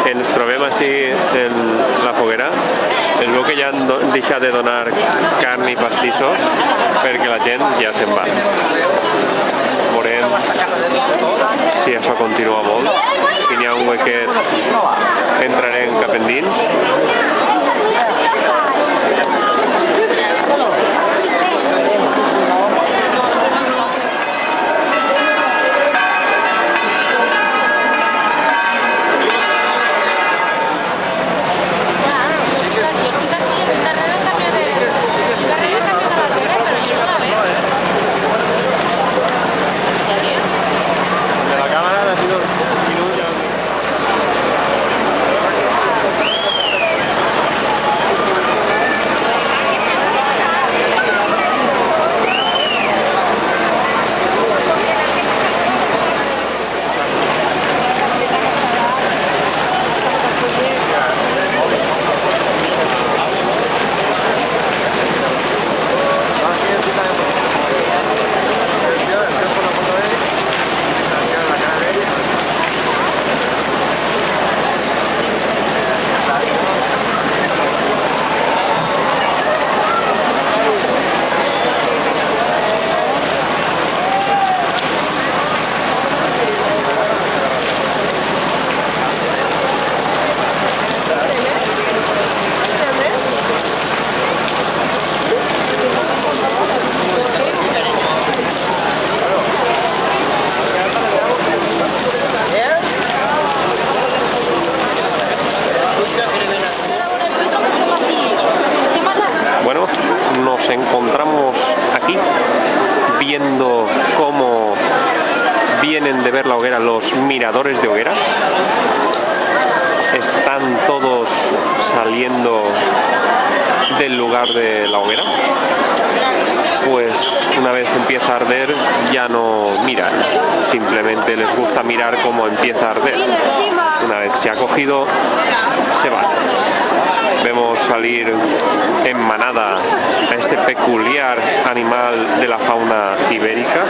El problema sí en la foguera es que ja han deixat de donar carn i pastissos perquè la gent ja se'n va. Veurem si això continua molt. Si n'hi ha un huequet entrarem cap endins. Nos encontramos aquí viendo cómo vienen de ver la hoguera los miradores de hoguera. Están todos saliendo del lugar de la hoguera. Pues una vez empieza a arder ya no miran, simplemente les gusta mirar cómo empieza a arder. Una vez que ha cogido, se van. Vemos salir en manada a este peculiar animal de la fauna ibérica.